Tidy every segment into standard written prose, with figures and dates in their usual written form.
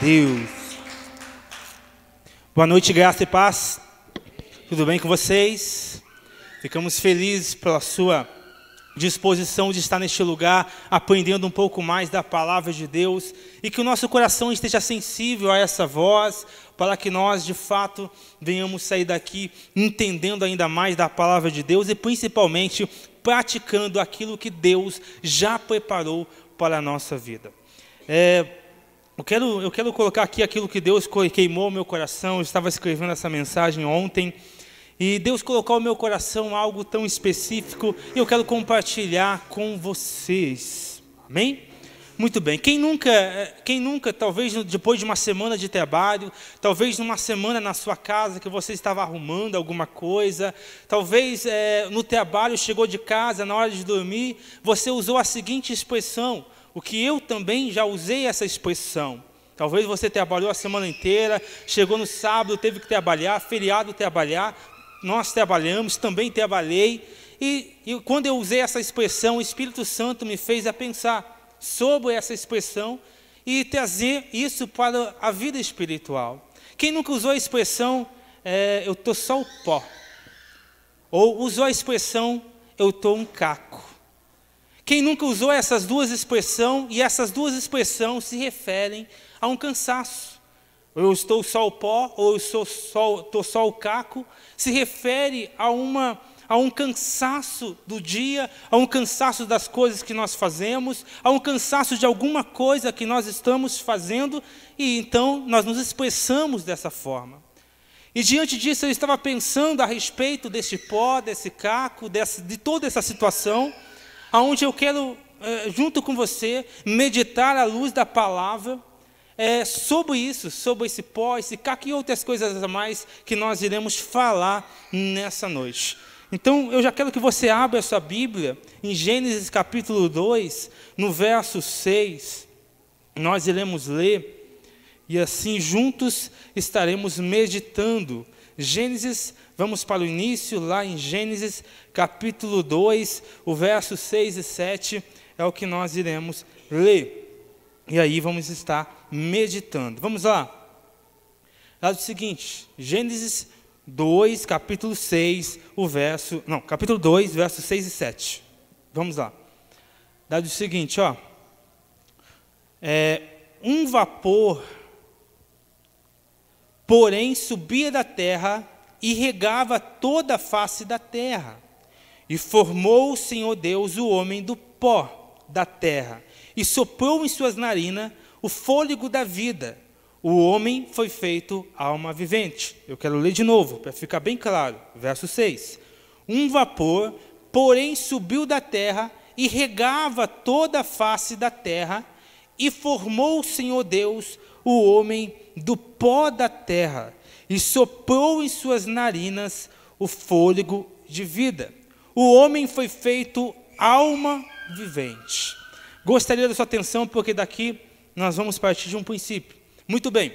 Deus. Boa noite, graça e paz. Tudo bem com vocês? Ficamos felizes pela sua disposição de estar neste lugar, aprendendo um pouco mais da palavra de Deus, e que o nosso coração esteja sensível a essa voz, para que nós, de fato, venhamos sair daqui entendendo ainda mais da palavra de Deus e, principalmente, praticando aquilo que Deus já preparou para a nossa vida. Eu quero colocar aqui aquilo que Deus queimou no meu coração. Eu estava escrevendo essa mensagem ontem, e Deus colocou no meu coração algo tão específico, e eu quero compartilhar com vocês. Amém? Muito bem. Quem nunca, talvez depois de uma semana de trabalho, talvez numa semana na sua casa que você estava arrumando alguma coisa, talvez no trabalho, chegou de casa, na hora de dormir, você usou a seguinte expressão, o que eu também já usei essa expressão. Talvez você trabalhou a semana inteira, chegou no sábado, teve que trabalhar, feriado trabalhar, nós trabalhamos, também trabalhei, e quando eu usei essa expressão, o Espírito Santo me fez a pensar sobre essa expressão e trazer isso para a vida espiritual. Quem nunca usou a expressão, eu estou só o pó? Ou usou a expressão, eu estou um caco? Quem nunca usou essas duas expressões, e essas duas expressões se referem a um cansaço? Eu estou só o pó, ou eu estou só o caco, se refere a um cansaço do dia, a um cansaço das coisas que nós fazemos, a um cansaço de alguma coisa que nós estamos fazendo, e então nós nos expressamos dessa forma. E diante disso eu estava pensando a respeito desse pó, desse caco, de toda essa situação, onde eu quero, junto com você, meditar à luz da palavra, sobre isso, sobre esse pó, esse caco e outras coisas a mais que nós iremos falar nessa noite. Então, eu já quero que você abra a sua Bíblia, em Gênesis capítulo 2, no verso 6, nós iremos ler, e assim juntos estaremos meditando. Gênesis, vamos para o início, lá em Gênesis capítulo 2, o verso 6 e 7, é o que nós iremos ler. E aí vamos estar meditando. Vamos lá. Fala o seguinte, Gênesis 2, capítulo 6, capítulo 2, versos 6 e 7. Vamos lá. Dado o seguinte, um vapor, porém, subia da terra e regava toda a face da terra. E formou o Senhor Deus o homem do pó da terra, e soprou em suas narinas o fôlego da vida. O homem foi feito alma vivente. Eu quero ler de novo, para ficar bem claro. Verso 6. Um vapor, porém, subiu da terra e regava toda a face da terra, e formou o Senhor Deus o homem do pó da terra, e soprou em suas narinas o fôlego de vida. O homem foi feito alma vivente. Gostaria da sua atenção, porque daqui nós vamos partir de um princípio. Muito bem,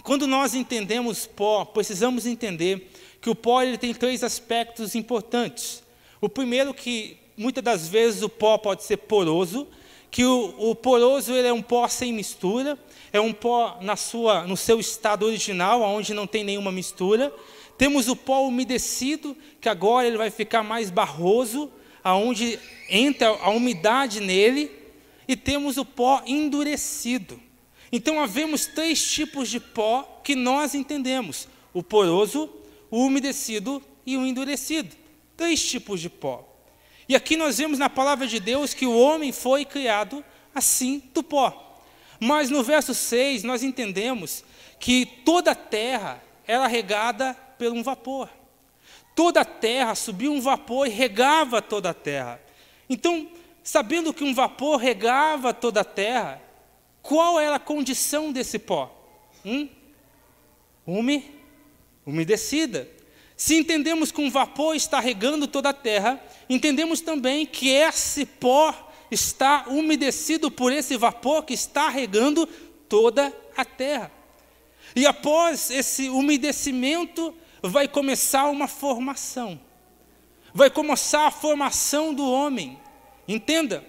quando nós entendemos pó, precisamos entender que o pó ele tem três aspectos importantes. O primeiro, que muitas das vezes o pó pode ser poroso, que o poroso ele é um pó sem mistura, é um pó no seu estado original, onde não tem nenhuma mistura. Temos o pó umedecido, que agora ele vai ficar mais barroso, aonde entra a umidade nele, e temos o pó endurecido. Então, havemos três tipos de pó que nós entendemos: o poroso, o umedecido e o endurecido. Três tipos de pó. E aqui nós vemos na palavra de Deus que o homem foi criado assim do pó. Mas no verso 6 nós entendemos que toda a terra era regada por um vapor. Toda a terra subia um vapor e regava toda a terra. Então, sabendo que um vapor regava toda a terra, qual era a condição desse pó? Umedecida. Se entendemos que um vapor está regando toda a terra, entendemos também que esse pó está umedecido por esse vapor que está regando toda a terra. E após esse umedecimento, vai começar uma formação. Vai começar a formação do homem. Entenda,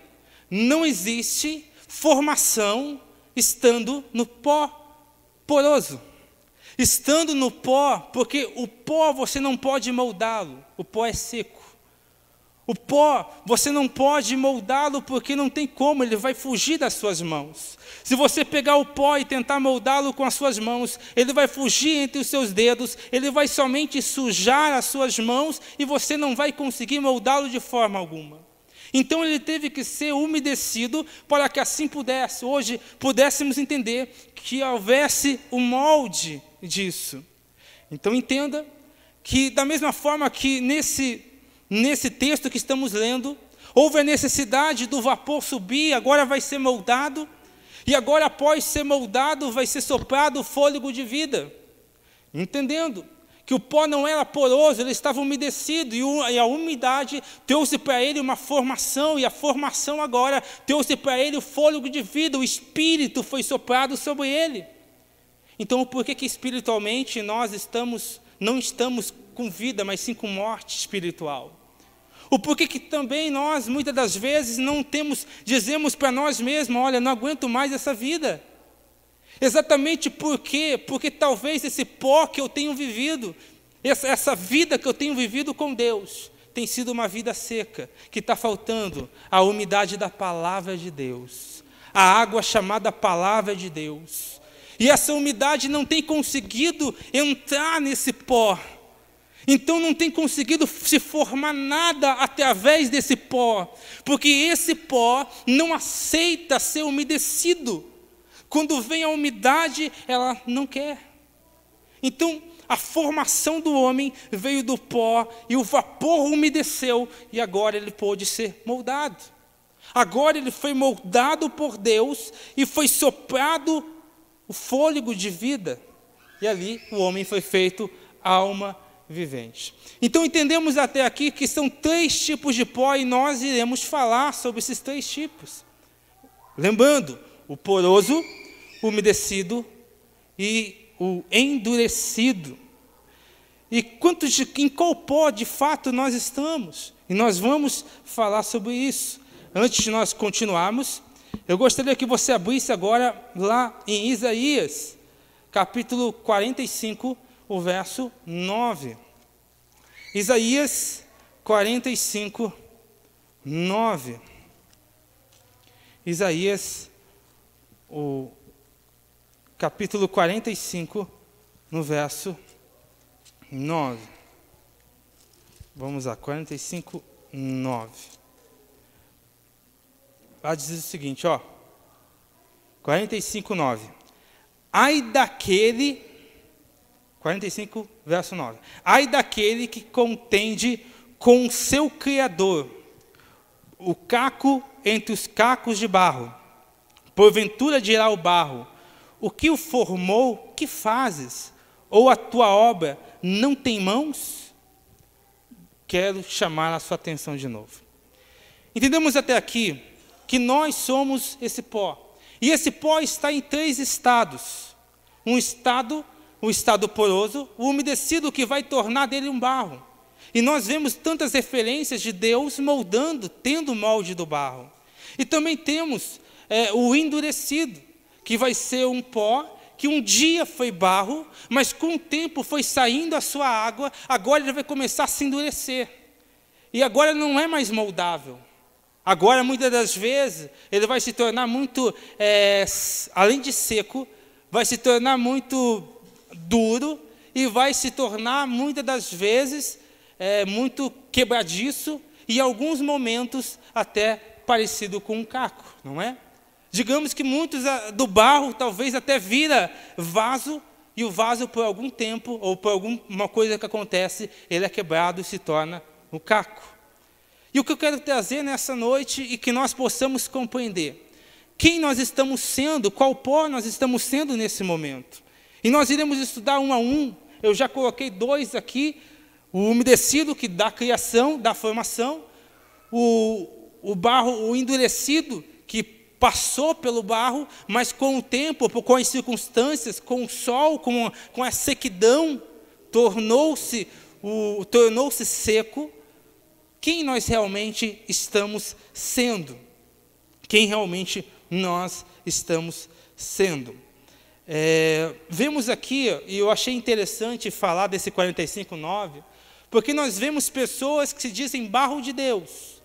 não existe formação estando no pó. poroso. Estando no pó, porque o pó você não pode moldá-lo, o pó é seco. O pó, você não pode moldá-lo porque não tem como, ele vai fugir das suas mãos. Se você pegar o pó e tentar moldá-lo com as suas mãos, ele vai fugir entre os seus dedos, ele vai somente sujar as suas mãos e você não vai conseguir moldá-lo de forma alguma. Então ele teve que ser umedecido para que assim hoje pudéssemos entender que houvesse o molde disso. Então entenda que da mesma forma que nesse texto que estamos lendo, houve a necessidade do vapor subir, agora vai ser moldado, e agora após ser moldado vai ser soprado o fôlego de vida. Entendendo que o pó não era poroso, ele estava umedecido, e a umidade trouxe para ele uma formação, e a formação agora trouxe para ele o fôlego de vida, o Espírito foi soprado sobre ele. Então por que espiritualmente nós não estamos com vida, mas sim com morte espiritual? O porquê que também nós, muitas das vezes, dizemos para nós mesmos, olha, não aguento mais essa vida. Exatamente porque talvez esse pó que eu tenho vivido, essa vida que eu tenho vivido com Deus, tem sido uma vida seca, que está faltando a umidade da palavra de Deus, a água chamada palavra de Deus. E essa umidade não tem conseguido entrar nesse pó. Então não tem conseguido se formar nada através desse pó, porque esse pó não aceita ser umedecido. Quando vem a umidade, ela não quer. Então a formação do homem veio do pó, e o vapor umedeceu, e agora ele pôde ser moldado. Agora ele foi moldado por Deus, e foi soprado o fôlego de vida, e ali o homem foi feito alma vivente. Então entendemos até aqui que são 3 tipos de pó, e nós iremos falar sobre esses 3 tipos. Lembrando, o poroso, o umedecido e o endurecido. E em qual pó de fato nós estamos? E nós vamos falar sobre isso. Antes de nós continuarmos, eu gostaria que você abrisse agora lá em Isaías, capítulo 45, o verso 9. Isaías 45, 9. Isaías, o capítulo 45, no verso 9. Vamos lá, 45, 9. Lá diz o seguinte, 45, 9. Ai daquele... 45, verso 9. Ai daquele que contende com o seu Criador, o caco entre os cacos de barro. Porventura dirá o barro, o que o formou, que fazes? Ou a tua obra não tem mãos? Quero chamar a sua atenção de novo. Entendemos até aqui que nós somos esse pó. E esse pó está em 3 estados. O estado poroso, o umedecido, que vai tornar dele um barro. E nós vemos tantas referências de Deus moldando, tendo o molde do barro. E também temos o endurecido, que vai ser um pó que um dia foi barro, mas com o tempo foi saindo a sua água, agora ele vai começar a se endurecer. E agora não é mais moldável. Agora, muitas das vezes, ele vai se tornar muito, além de seco, vai se tornar muito duro e vai se tornar, muitas das vezes, muito quebradiço e, em alguns momentos, até parecido com um caco, não é? Digamos que muitos do barro talvez até vira vaso, e o vaso, por algum tempo, ou por alguma coisa que acontece, ele é quebrado e se torna um caco. E o que eu quero trazer nessa noite, e que nós possamos compreender, quem nós estamos sendo, qual pó nós estamos sendo nesse momento. E nós iremos estudar um a um. Eu já coloquei 2 aqui, o umedecido, que dá criação, dá formação, o barro, o endurecido, que passou pelo barro, mas com o tempo, com as circunstâncias, com o sol, com a sequidão, tornou-se seco. Quem nós realmente estamos sendo? Quem realmente nós estamos sendo? vemos aqui, e eu achei interessante falar desse 45:9, porque nós vemos pessoas que se dizem barro de Deus,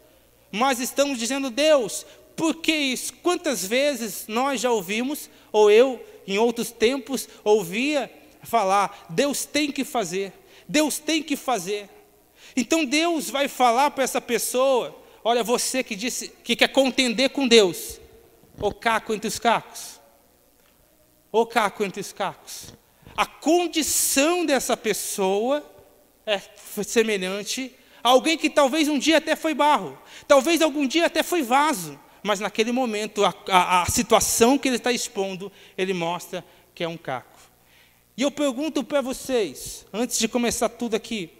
mas estamos dizendo: Deus, por que isso? Quantas vezes nós já ouvimos, ou eu, em outros tempos, ouvia falar: Deus tem que fazer, Deus tem que fazer. Então Deus vai falar para essa pessoa: olha, você que disse que quer contender com Deus, ô caco entre os cacos, ô caco entre os cacos. A condição dessa pessoa é semelhante a alguém que talvez um dia até foi barro, talvez algum dia até foi vaso, mas naquele momento, a situação que ele está expondo, ele mostra que é um caco. E eu pergunto para vocês, antes de começar tudo aqui,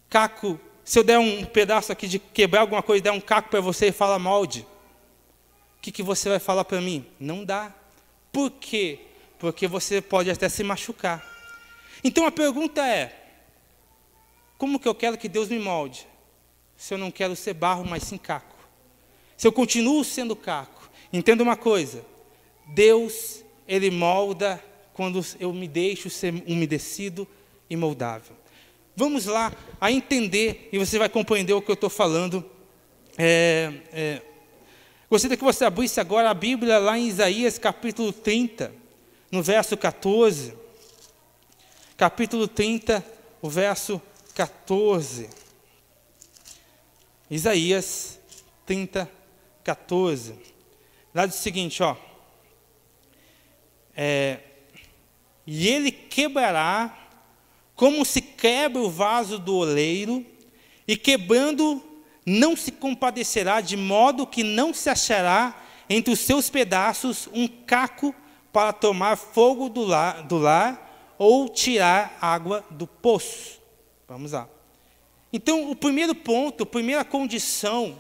caco, se eu der um pedaço aqui de quebrar alguma coisa, der um caco para você e falar molde, o que você vai falar para mim? Não dá. Por quê? Porque você pode até se machucar. Então a pergunta é: como que eu quero que Deus me molde, se eu não quero ser barro, mas sim caco? Se eu continuo sendo caco? Entenda uma coisa: Deus, Ele molda quando eu me deixo ser umedecido e moldável. Vamos lá a entender, e você vai compreender o que eu estou falando. Gostaria que você abrisse agora a Bíblia lá em Isaías capítulo 30, no verso 14. Capítulo 30, o verso 14. Isaías 30, 14. Lá diz o seguinte, ó. E ele quebrará como se quebra o vaso do oleiro, e quebrando não se compadecerá, de modo que não se achará entre os seus pedaços um caco para tomar fogo do lar ou tirar água do poço. Vamos lá. Então, o primeiro ponto, a primeira condição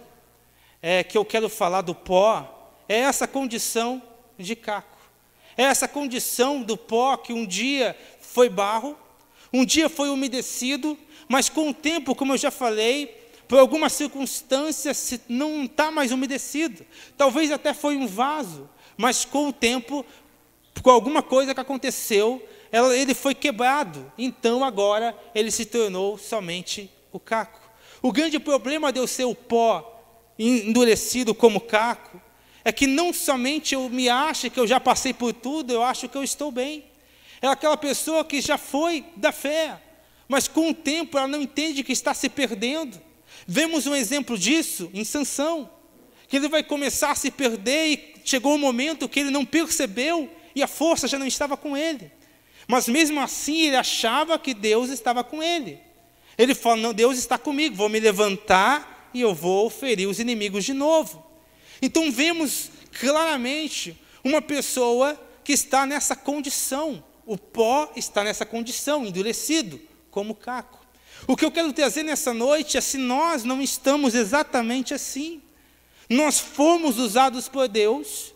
que eu quero falar do pó, é essa condição de caco. É essa condição do pó que um dia foi barro, um dia foi umedecido, mas com o tempo, como eu já falei, por alguma circunstância não está mais umedecido. Talvez até foi um vaso, mas com o tempo, por alguma coisa que aconteceu, ele foi quebrado. Então agora ele se tornou somente o caco. O grande problema de eu ser o pó endurecido como caco é que não somente eu me acho que eu já passei por tudo, eu acho que eu estou bem. É aquela pessoa que já foi da fé, mas com o tempo ela não entende que está se perdendo. Vemos um exemplo disso em Sansão, que ele vai começar a se perder e chegou um momento que ele não percebeu e a força já não estava com ele. Mas mesmo assim ele achava que Deus estava com ele. Ele fala: não, Deus está comigo, vou me levantar e eu vou ferir os inimigos de novo. Então vemos claramente uma pessoa que está nessa condição. O pó está nessa condição, endurecido, como caco. O que eu quero trazer nessa noite é se nós não estamos exatamente assim. Nós fomos usados por Deus,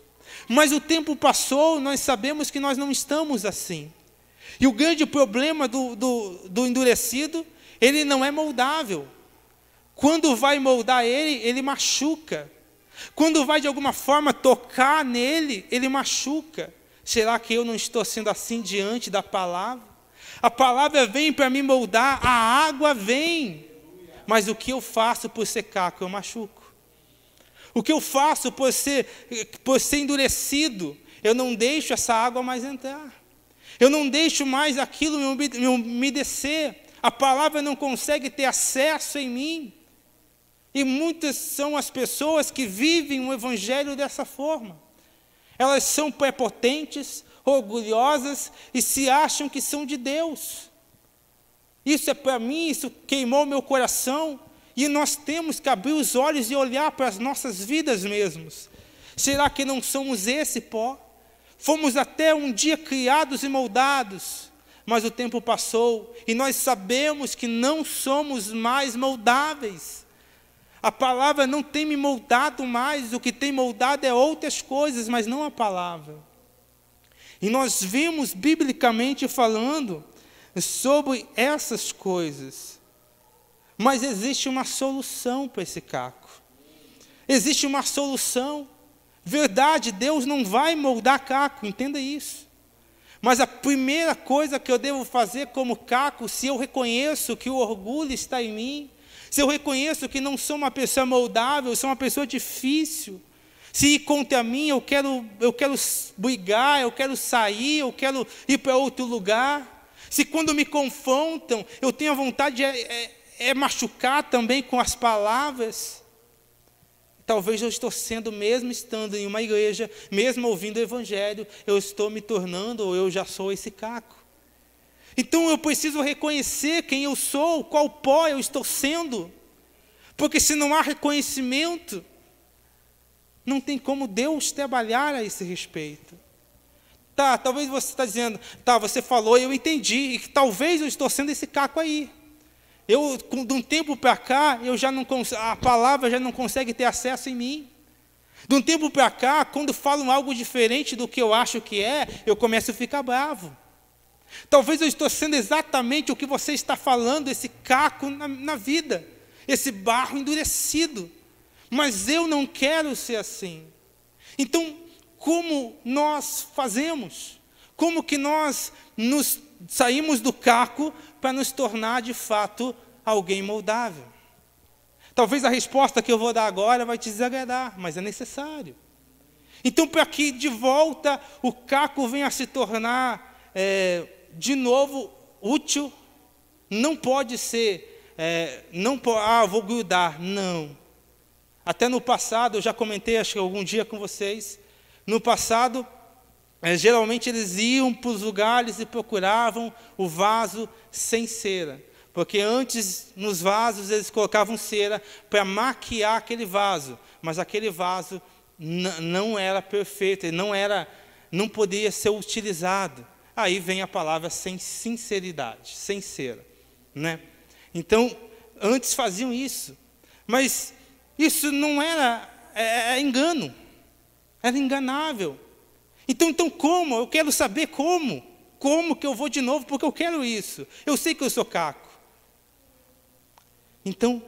mas o tempo passou e nós sabemos que nós não estamos assim. E o grande problema do endurecido, ele não é moldável. Quando vai moldar ele machuca. Quando vai de alguma forma tocar nele, ele machuca. Será que eu não estou sendo assim diante da palavra? A palavra vem para me moldar, a água vem. Mas o que eu faço por ser caco? Eu machuco. O que eu faço por ser endurecido? Eu não deixo essa água mais entrar. Eu não deixo mais aquilo me umedecer. A palavra não consegue ter acesso em mim. E muitas são as pessoas que vivem o evangelho dessa forma. Elas são prepotentes, orgulhosas e se acham que são de Deus. Isso é para mim, isso queimou meu coração. E nós temos que abrir os olhos e olhar para as nossas vidas mesmos. Será que não somos esse pó? Fomos até um dia criados e moldados, mas o tempo passou e nós sabemos que não somos mais moldáveis. A palavra não tem me moldado mais, o que tem moldado é outras coisas, mas não a palavra. E nós vimos biblicamente falando sobre essas coisas. Mas existe uma solução para esse caco. Existe uma solução. Verdade, Deus não vai moldar caco, entenda isso. Mas a primeira coisa que eu devo fazer como Caco, se eu reconheço que o orgulho está em mim, se eu reconheço que não sou uma pessoa moldável, sou uma pessoa difícil, se ir contra mim, eu quero brigar, eu quero sair, eu quero ir para outro lugar. Se quando me confrontam, eu tenho a vontade de machucar também com as palavras. Talvez eu estou sendo, mesmo estando em uma igreja, mesmo ouvindo o Evangelho, eu estou me tornando, ou eu já sou esse Caco. Então eu preciso reconhecer quem eu sou, qual pó eu estou sendo. Porque se não há reconhecimento, não tem como Deus trabalhar a esse respeito. Tá, talvez você está dizendo, tá, você falou e eu entendi, e que talvez eu estou sendo esse Caco aí. Eu, de um tempo para cá, a palavra já não consegue ter acesso em mim. De um tempo para cá, quando falam algo diferente do que eu acho que é, eu começo a ficar bravo. Talvez eu estou sendo exatamente o que você está falando, esse Caco na vida, esse barro endurecido. Mas eu não quero ser assim. Então, como nós fazemos? Como que nós saímos do Caco para nos tornar, de fato, alguém moldável? Talvez a resposta que eu vou dar agora vai te desagradar, mas é necessário. Então, para que de volta o Caco venha a se tornar, de novo, útil, não pode ser, vou grudar, não. Até no passado, eu já comentei, acho que algum dia com vocês, no passado, geralmente eles iam para os lugares e procuravam o vaso sem cera. Porque antes, nos vasos, eles colocavam cera para maquiar aquele vaso. Mas aquele vaso não era perfeito, ele não podia ser utilizado. Aí vem a palavra sem sinceridade, sem cera, né? Então, antes faziam isso. Mas isso não era engano, era enganável. Então como? Eu quero saber como. Como que eu vou de novo? Porque eu quero isso. Eu sei que eu sou Caco. Então,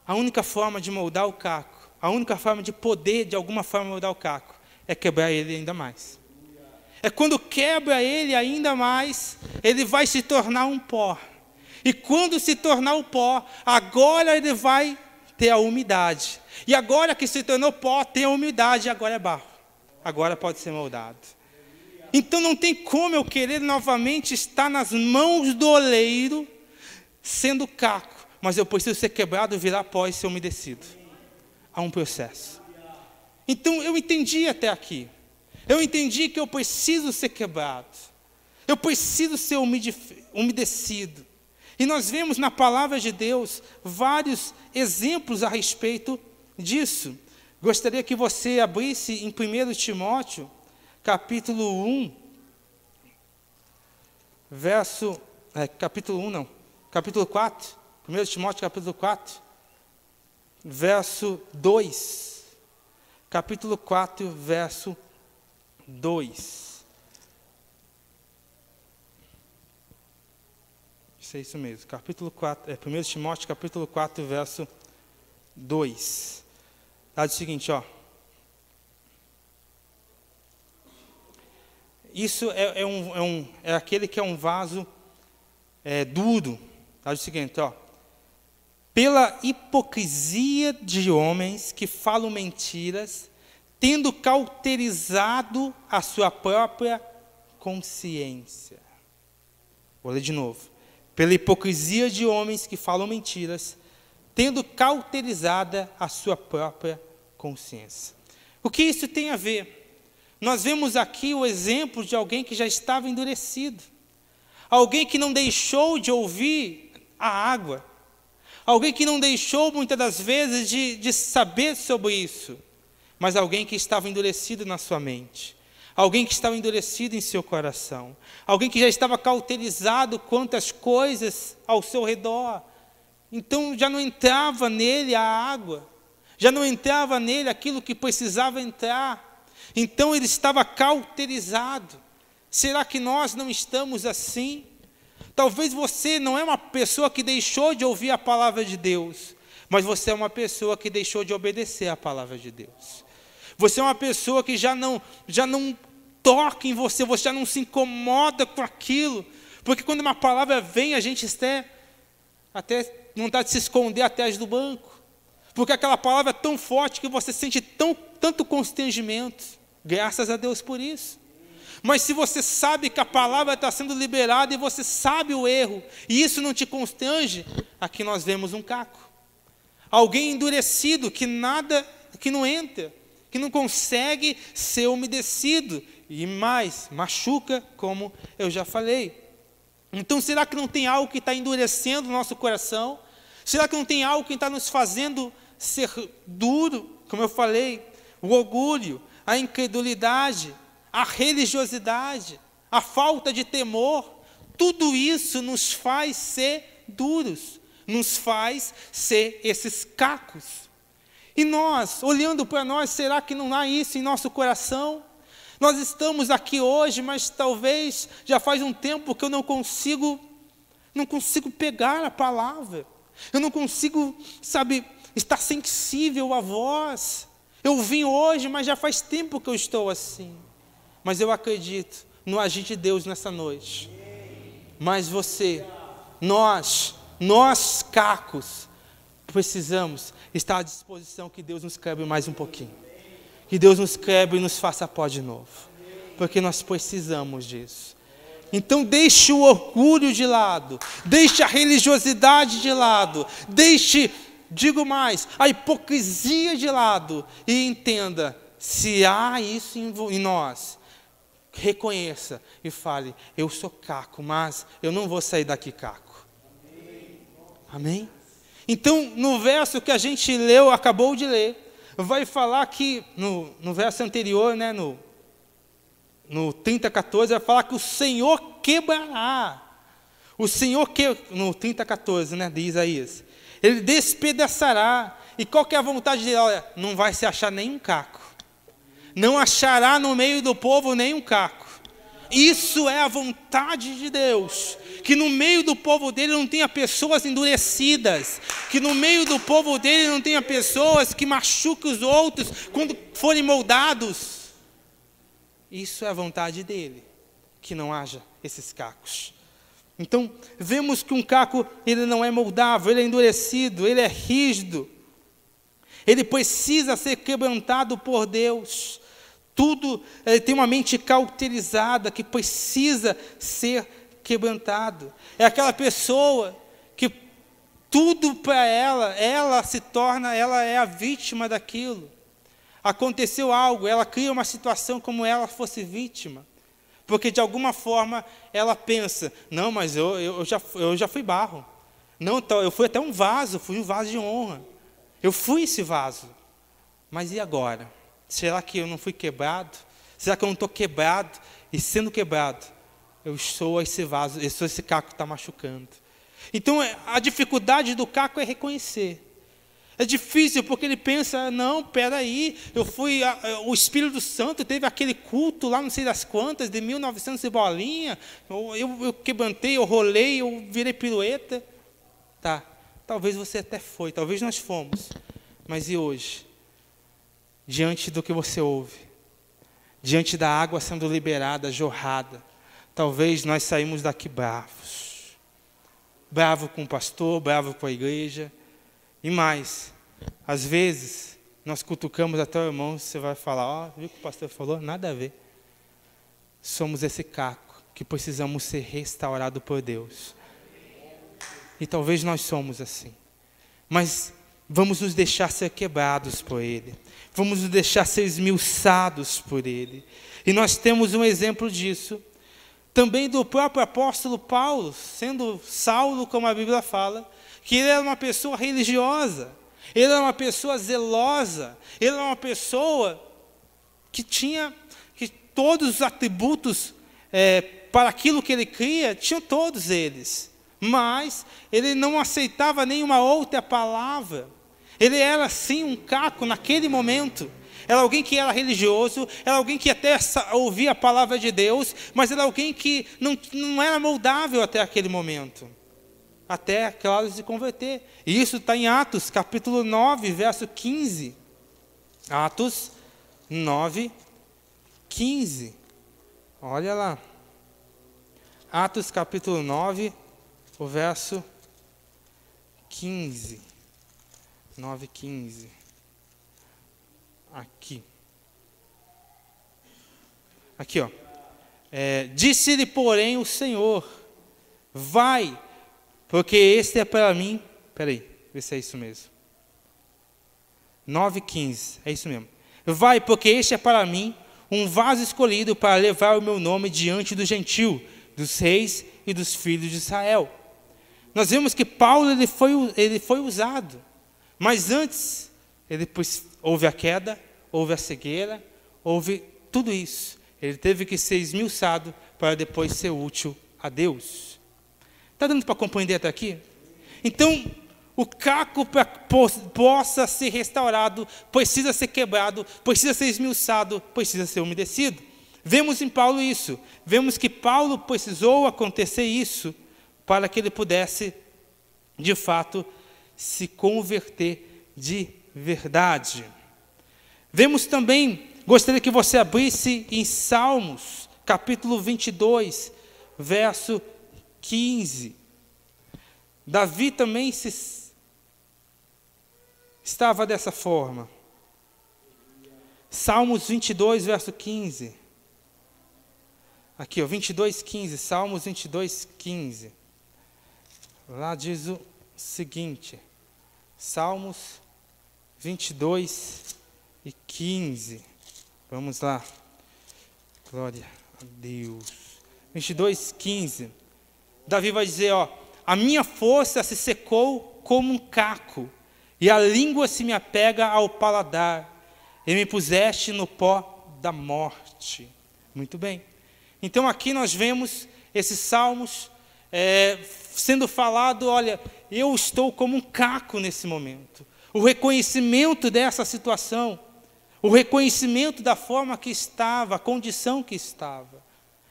a única forma de moldar o Caco, a única forma de poder, de alguma forma, moldar o Caco, é quebrar ele ainda mais. É quando quebra ele ainda mais, ele vai se tornar um pó. E quando se tornar o pó, agora ele vai ter a umidade. E agora que se tornou pó, tem a umidade, agora é barro. Agora pode ser moldado. Então não tem como eu querer novamente estar nas mãos do oleiro, sendo Caco. Mas eu preciso ser quebrado, virar pó e ser umedecido. Há um processo. Então eu entendi até aqui. Eu entendi que eu preciso ser quebrado. Eu preciso ser umedecido. E nós vemos na palavra de Deus vários exemplos a respeito disso. Gostaria que você abrisse em 1 Timóteo, capítulo 1, capítulo 4, 1 Timóteo, capítulo 4, verso 2. Capítulo 4, verso 2. É isso mesmo, capítulo 4, 1 Timóteo, capítulo 4, verso 2. Diz o seguinte, isso é aquele que é um vaso duro. Diz o seguinte, pela hipocrisia de homens que falam mentiras, tendo cauterizado a sua própria consciência. Vou ler de novo. Pela hipocrisia de homens que falam mentiras, tendo cauterizada a sua própria consciência. O que isso tem a ver? Nós vemos aqui o exemplo de alguém que já estava endurecido. Alguém que não deixou de ouvir a água. Alguém que não deixou, muitas das vezes, de saber sobre isso. Mas alguém que estava endurecido na sua mente. Alguém que estava endurecido em seu coração. Alguém que já estava cauterizado quanto às coisas ao seu redor. Então já não entrava nele a água. Já não entrava nele aquilo que precisava entrar. Então ele estava cauterizado. Será que nós não estamos assim? Talvez você não é uma pessoa que deixou de ouvir a palavra de Deus, mas você é uma pessoa que deixou de obedecer a palavra de Deus. Você é uma pessoa que já não toca em você, você já não se incomoda com aquilo. Porque quando uma palavra vem, a gente até vontade de se esconder atrás do banco. Porque aquela palavra é tão forte que você sente tanto constrangimento. Graças a Deus por isso. Mas se você sabe que a palavra está sendo liberada e você sabe o erro, e isso não te constrange, aqui nós vemos um caco. Alguém endurecido, que não entra, que não consegue ser umedecido, e mais, machuca, como eu já falei. Então, será que não tem algo que está endurecendo o nosso coração? Será que não tem algo que está nos fazendo ser duro? Como eu falei, o orgulho, a incredulidade, a religiosidade, a falta de temor, tudo isso nos faz ser duros, nos faz ser esses cacos. E nós, olhando para nós, será que não há isso em nosso coração? Nós estamos aqui hoje, mas talvez já faz um tempo que eu não consigo pegar a palavra. Eu não consigo, estar sensível à voz. Eu vim hoje, mas já faz tempo que eu estou assim. Mas eu acredito no agir de Deus nessa noite. Mas nós cacos, precisamos estar à disposição que Deus nos quebre mais um pouquinho. Que Deus nos quebre e nos faça pó de novo. Porque nós precisamos disso. Então deixe o orgulho de lado. Deixe a religiosidade de lado. Deixe, digo mais, a hipocrisia de lado. E entenda, se há isso em nós, reconheça e fale, eu sou caco, mas eu não vou sair daqui caco. Amém? Então, no verso que a gente leu, acabou de ler, vai falar que, no verso anterior, né, no 30:14, vai falar que o Senhor quebrará. O Senhor, no 30:14, né, de Isaías, Ele despedaçará. E qual que é a vontade dele? Olha, não vai se achar nenhum caco. Não achará no meio do povo nenhum caco. Isso é a vontade de Deus. Que no meio do povo dele não tenha pessoas endurecidas. Que no meio do povo dele não tenha pessoas que machuquem os outros quando forem moldados. Isso é a vontade dele. Que não haja esses cacos. Então, vemos que um caco, ele não é moldável, ele é endurecido, ele é rígido. Ele precisa ser quebrantado por Deus. Ele tem uma mente cauterizada que precisa ser quebrantado. É aquela pessoa que tudo para ela ela é a vítima daquilo. Aconteceu algo, ela cria uma situação como ela fosse vítima. Porque de alguma forma ela pensa, não, mas eu já fui barro. Não, eu fui até fui um vaso de honra. Eu fui esse vaso. Mas e agora? Será que eu não fui quebrado? Será que eu não estou quebrado? E sendo quebrado, eu sou esse vaso, eu sou esse caco que está machucando. Então, a dificuldade do caco é reconhecer. É difícil porque ele pensa, não, peraí, o Espírito Santo teve aquele culto lá, não sei das quantas, de 1900 e bolinha, eu quebrantei, eu rolei, eu virei pirueta. Tá, talvez você até foi, talvez nós fomos, mas e hoje? Diante do que você ouve, diante da água sendo liberada, jorrada, talvez nós saímos daqui bravos. Bravo com o pastor, bravo com a igreja. E mais, às vezes, nós cutucamos até o irmão, você vai falar, viu o que o pastor falou? Nada a ver. Somos esse caco que precisamos ser restaurado por Deus. E talvez nós somos assim. Mas vamos nos deixar ser quebrados por Ele. Vamos nos deixar ser esmiuçados por Ele. E nós temos um exemplo disso, também do próprio apóstolo Paulo, sendo Saulo, como a Bíblia fala, que ele era uma pessoa religiosa, ele era uma pessoa zelosa, ele era uma pessoa que tinha todos os atributos para aquilo que ele cria, tinham todos eles. Mas ele não aceitava nenhuma outra palavra. Ele era sim um caco naquele momento. Era alguém que era religioso, era alguém que até ouvia a palavra de Deus, mas era alguém que não era moldável até aquele momento. Até, claro, se converter. E isso está em Atos, capítulo 9, verso 15. Atos 9, 15. Olha lá. Atos capítulo 9, o verso 15. 9:15. Aqui, ó. Disse-lhe, porém, o Senhor: vai, porque este é para mim. Peraí, vê se é isso mesmo. 9:15, é isso mesmo. Vai, porque este é para mim um vaso escolhido para levar o meu nome diante do gentil, dos reis e dos filhos de Israel. Nós vemos que Paulo ele foi usado, mas antes houve a queda, houve a cegueira, houve tudo isso. Ele teve que ser esmiuçado para depois ser útil a Deus. Está dando para compreender até aqui? Então, o caco possa ser restaurado, precisa ser quebrado, precisa ser esmiuçado, precisa ser umedecido. Vemos em Paulo isso. Vemos que Paulo precisou acontecer isso para que ele pudesse, de fato, se converter de verdade. Vemos também, gostaria que você abrisse em Salmos, capítulo 22, verso 15. Davi também estava dessa forma. Salmos 22, verso 15. Aqui, ó, 22:15, Salmos 22:15. Lá diz o seguinte, Salmos 22:15. Vamos lá. Glória a Deus. 22:15. Davi vai dizer, ó: a minha força se secou como um caco, e a língua se me apega ao paladar, e me puseste no pó da morte. Muito bem. Então aqui nós vemos esses salmos sendo falado, olha, eu estou como um caco nesse momento. O reconhecimento dessa situação, o reconhecimento da forma que estava, a condição que estava.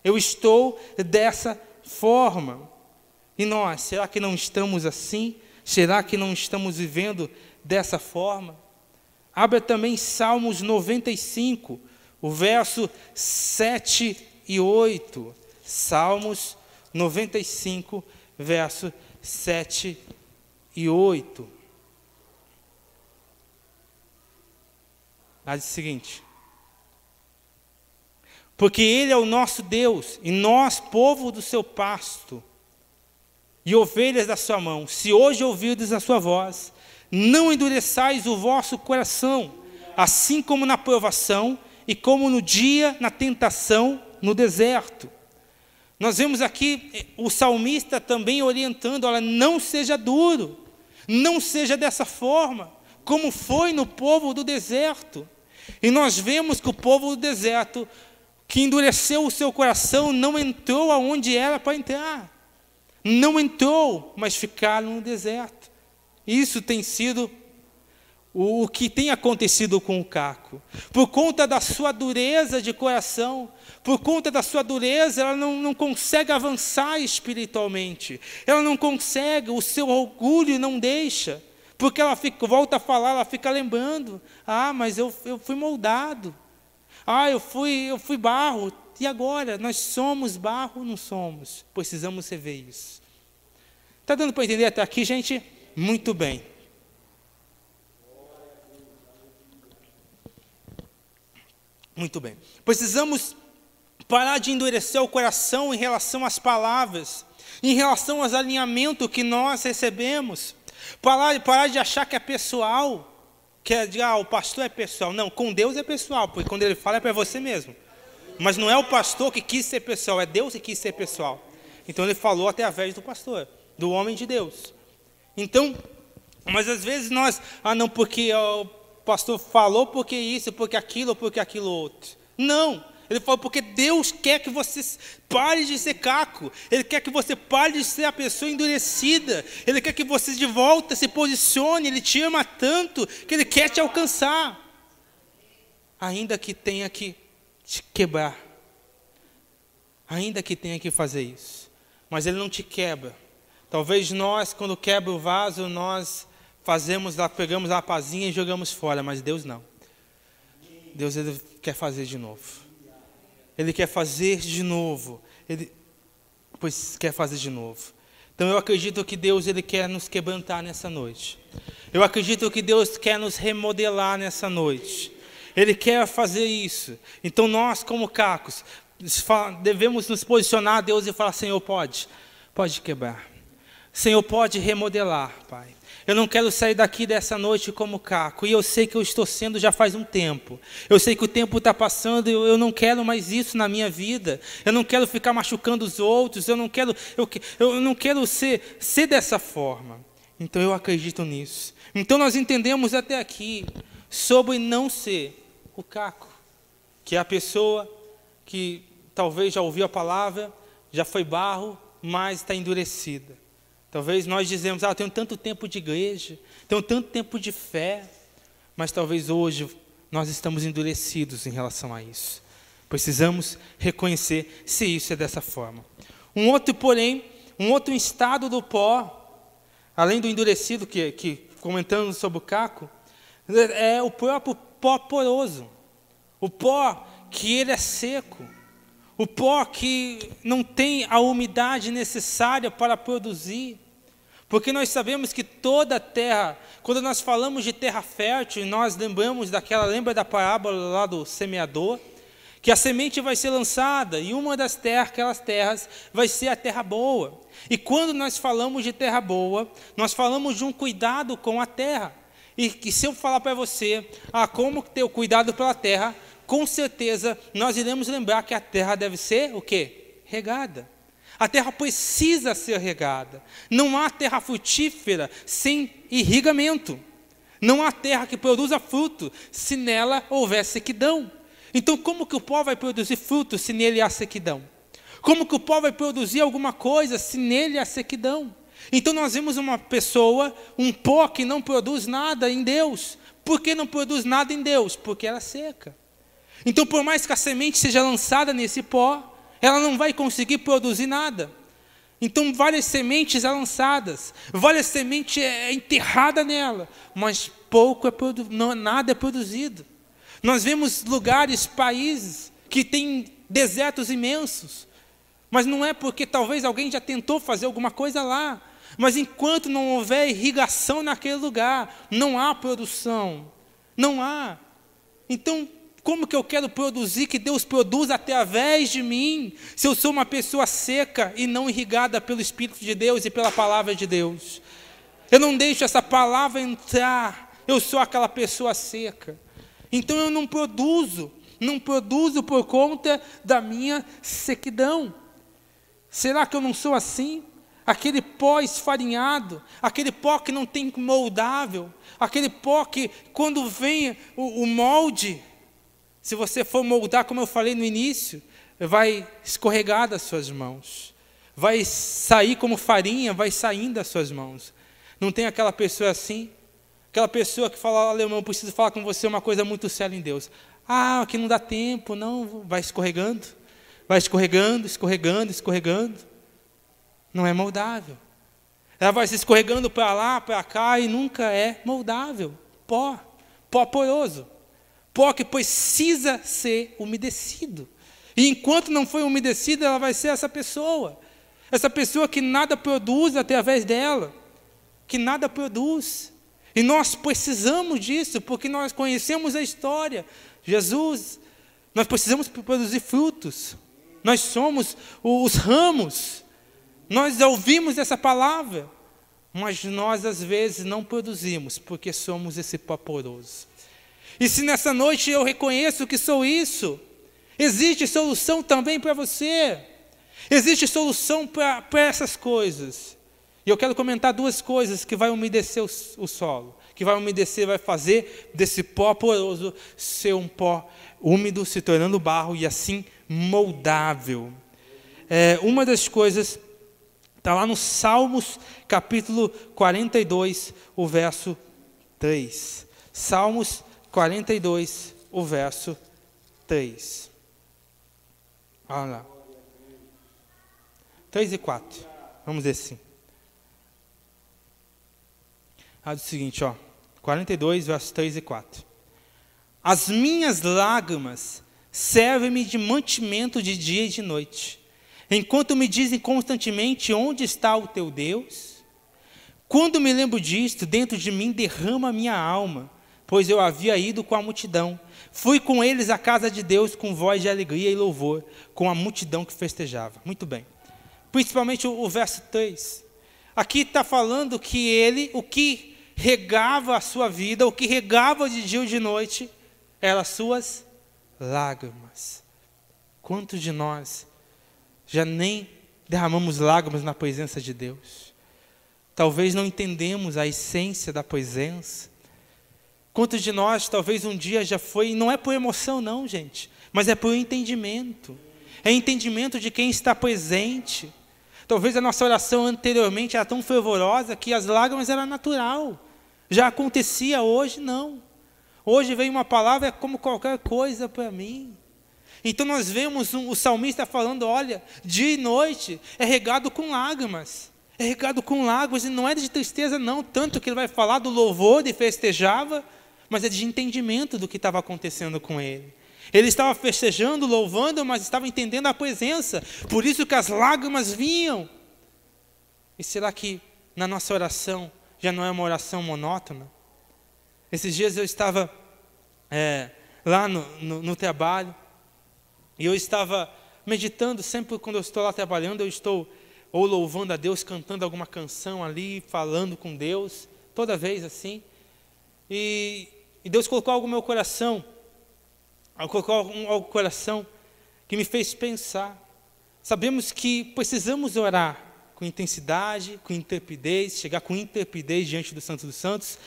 Eu estou dessa forma. E nós, será que não estamos assim? Será que não estamos vivendo dessa forma? Abra também Salmos 95, o verso 7 e 8. Salmos 95, verso 7 e 8. Lá diz o seguinte: porque Ele é o nosso Deus, e nós, povo do seu pasto, e ovelhas da sua mão. Se hoje ouvirdes a sua voz, não endureçais o vosso coração, assim como na provação, e como no dia, na tentação, no deserto. Nós vemos aqui o salmista também orientando, olha, não seja duro, não seja dessa forma, como foi no povo do deserto. E nós vemos que o povo do deserto, que endureceu o seu coração, não entrou aonde era para entrar. Não entrou, mas ficaram no deserto. Isso tem sido o que tem acontecido com o caco. Por conta da sua dureza de coração, por conta da sua dureza, ela não consegue avançar espiritualmente. Ela não consegue, o seu orgulho não deixa. Porque ela volta a falar, ela fica lembrando. Ah, mas eu fui moldado. Ah, eu fui barro. E agora? Nós somos barro ou não somos? Precisamos rever isso. Está dando para entender até aqui, gente? Muito bem. Muito bem. Precisamos parar de endurecer o coração em relação às palavras, em relação aos alinhamentos que nós recebemos. Parar de achar que é pessoal, o pastor é pessoal. Não, com Deus é pessoal, porque quando Ele fala é para você mesmo. Mas não é o pastor que quis ser pessoal, é Deus que quis ser pessoal. Então Ele falou através do pastor, do homem de Deus. Então, mas às vezes nós, não, porque o pastor falou, porque isso, porque aquilo outro. Não, ele falou porque Deus quer que você pare de ser caco. Ele quer que você pare de ser a pessoa endurecida. Ele quer que você de volta se posicione. Ele te ama tanto que Ele quer te alcançar. Ainda que tenha que te quebrar. Ainda que tenha que fazer isso. Mas Ele não te quebra. Talvez nós, quando quebra o vaso, nós pegamos a pazinha e jogamos fora. Mas Deus não. Deus Ele quer fazer de novo. Ele quer fazer de novo. Pois quer fazer de novo. Então eu acredito que Deus, Ele quer nos quebrantar nessa noite. Eu acredito que Deus quer nos remodelar nessa noite. Ele quer fazer isso. Então nós, como cacos, devemos nos posicionar a Deus e falar: Senhor, pode quebrar. Senhor, pode remodelar, Pai. Eu não quero sair daqui dessa noite como caco. E eu sei que eu estou sendo já faz um tempo. Eu sei que o tempo está passando e eu não quero mais isso na minha vida. Eu não quero ficar machucando os outros. Eu não quero ser dessa forma. Então eu acredito nisso. Então nós entendemos até aqui sobre não ser o caco, que é a pessoa que talvez já ouviu a palavra, já foi barro, mas está endurecida. Talvez nós dizemos: eu tenho tanto tempo de igreja, tenho tanto tempo de fé, mas talvez hoje nós estamos endurecidos em relação a isso. Precisamos reconhecer se isso é dessa forma. Um outro estado do pó, além do endurecido, que comentamos sobre o caco, é o próprio pó poroso. O pó que ele é seco. O pó que não tem a umidade necessária para produzir. Porque nós sabemos que toda terra, quando nós falamos de terra fértil, nós lembra da parábola lá do semeador, que a semente vai ser lançada e uma das terras, aquelas terras, vai ser a terra boa. E quando nós falamos de terra boa, nós falamos de um cuidado com a terra. E se eu falar para você, como ter o cuidado pela terra, com certeza nós iremos lembrar que a terra deve ser o quê? Regada. A terra precisa ser regada. Não há terra frutífera sem irrigamento. Não há terra que produza fruto se nela houver sequidão. Então, como que o pó vai produzir fruto se nele há sequidão? Como que o pó vai produzir alguma coisa se nele há sequidão? Então, nós vemos uma pessoa, um pó que não produz nada em Deus. Por que não produz nada em Deus? Porque ela é seca. Então, por mais que a semente seja lançada nesse pó, ela não vai conseguir produzir nada. Então, várias sementes são lançadas, várias sementes enterradas nela, mas nada é produzido. Nós vemos lugares, países, que têm desertos imensos, mas não é porque talvez alguém já tentou fazer alguma coisa lá, mas enquanto não houver irrigação naquele lugar, não há produção, não há. Então, como que eu quero produzir, que Deus produza através de mim, se eu sou uma pessoa seca e não irrigada pelo Espírito de Deus e pela palavra de Deus? Eu não deixo essa palavra entrar, eu sou aquela pessoa seca. Então eu não produzo por conta da minha sequidão. Será que eu não sou assim? Aquele pó esfarinhado, aquele pó que não tem moldável, aquele pó que quando vem o molde, se você for moldar, como eu falei no início, vai escorregar das suas mãos. Vai sair como farinha, vai saindo das suas mãos. Não tem aquela pessoa assim? Aquela pessoa que fala: olha, irmão, eu preciso falar com você uma coisa muito séria em Deus. Aqui não dá tempo, não. Vai escorregando. Vai escorregando, escorregando, escorregando. Não é moldável. Ela vai se escorregando para lá, para cá e nunca é moldável. Pó poroso. Pó que precisa ser umedecido. E enquanto não foi umedecida, ela vai ser essa pessoa que nada produz através dela, que nada produz. E nós precisamos disso, porque nós conhecemos a história. Jesus, nós precisamos produzir frutos. Nós somos os ramos. Nós ouvimos essa palavra, mas nós às vezes não produzimos, porque somos esse pó poroso. E se nessa noite eu reconheço que sou isso, existe solução também para você. Existe solução para essas coisas. E eu quero comentar duas coisas que vai umedecer o solo, que vai umedecer, vai fazer desse pó poroso ser um pó úmido, se tornando barro e assim moldável. Uma das coisas está lá no Salmos capítulo 42, o verso 3. Salmos 42, o verso 3. Olha lá. 3 e 4. Vamos dizer assim. Diz o seguinte, 42, versos 3 e 4. As minhas lágrimas serve-me de mantimento de dia e de noite. Enquanto me dizem constantemente, onde está o teu Deus? Quando me lembro disto, dentro de mim derrama a minha alma, pois eu havia ido com a multidão. Fui com eles à casa de Deus com voz de alegria e louvor, com a multidão que festejava. Muito bem. Principalmente o verso 3. Aqui está falando que ele, o que regava a sua vida, o que regava de dia e de noite, eram as suas lágrimas. Quantos de nós já nem derramamos lágrimas na presença de Deus? Talvez não entendemos a essência da presença. Quantos de nós talvez um dia já foi, não é por emoção não, gente, mas é por entendimento. É entendimento de quem está presente. Talvez a nossa oração anteriormente era tão fervorosa que as lágrimas eram natural. Já acontecia, hoje não. Hoje vem uma palavra, é como qualquer coisa para mim. Então nós vemos o salmista falando, olha, dia e noite é regado com lágrimas. É regado com lágrimas e não é de tristeza não, tanto que ele vai falar do louvor e festejava, mas é de entendimento do que estava acontecendo com ele. Ele estava festejando, louvando, mas estava entendendo a presença. Por isso que as lágrimas vinham. E será que na nossa oração já não é uma oração monótona? Esses dias eu estava lá no trabalho, e eu estava meditando, sempre quando eu estou lá trabalhando, eu estou ou louvando a Deus, cantando alguma canção ali, falando com Deus, toda vez assim. E Deus colocou algo no meu coração, algo no coração que me fez pensar. Sabemos que precisamos orar com intensidade, com intrepidez, chegar com intrepidez diante do Santo dos Santos,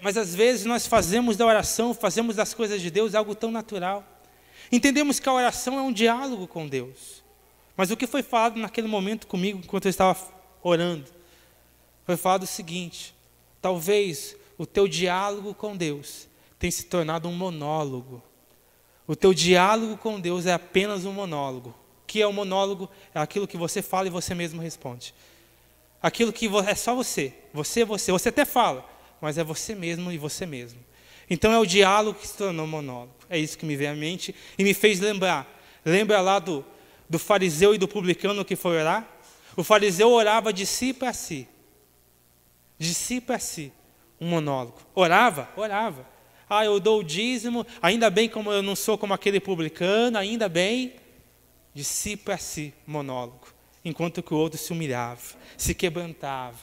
mas às vezes nós fazemos da oração, fazemos das coisas de Deus algo tão natural. Entendemos que a oração é um diálogo com Deus. Mas o que foi falado naquele momento comigo, enquanto eu estava orando, foi falado o seguinte: talvez o teu diálogo com Deus tenha se tornado um monólogo. O teu diálogo com Deus é apenas um monólogo. O que é um monólogo? É aquilo que você fala e você mesmo responde. Aquilo que é só você. Você até fala, mas é você mesmo e você mesmo. Então é o diálogo que se tornou monólogo. É isso que me veio à mente e me fez lembrar. Lembra lá do fariseu e do publicano que foi orar? O fariseu orava de si para si. De si para si. Um monólogo. Orava? Orava. Ah, eu dou o dízimo, ainda bem como eu não sou como aquele publicano, ainda bem. De si para si, monólogo. Enquanto que o outro se humilhava, se quebrantava.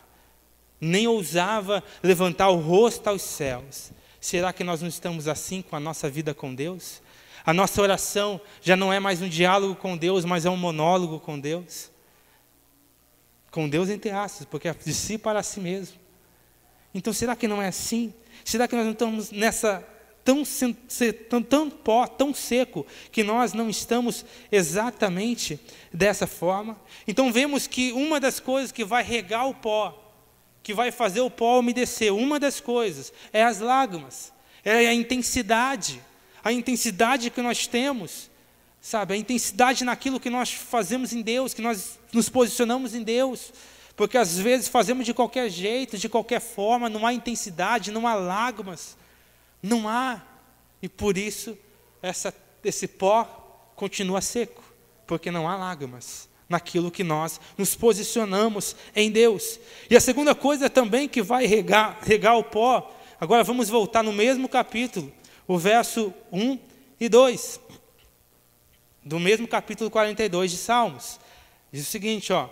Nem ousava levantar o rosto aos céus. Será que nós não estamos assim com a nossa vida com Deus? A nossa oração já não é mais um diálogo com Deus, mas é um monólogo com Deus. Com Deus entre aspas, porque é de si para si mesmo. Então será que não é assim? Será que nós não estamos nessa tão seco que nós não estamos exatamente dessa forma? Então vemos que uma das coisas que vai regar o pó, que vai fazer o pó umedecer, uma das coisas é as lágrimas, é a intensidade que nós temos, sabe? A intensidade naquilo que nós fazemos em Deus, que nós nos posicionamos em Deus, porque às vezes fazemos de qualquer jeito, de qualquer forma, não há intensidade, não há lágrimas, não há, e por isso esse pó continua seco, porque não há lágrimas naquilo que nós nos posicionamos em Deus. E a segunda coisa também que vai regar o pó, agora vamos voltar no mesmo capítulo, o verso 1 e 2, do mesmo capítulo 42 de Salmos. Diz o seguinte, ó: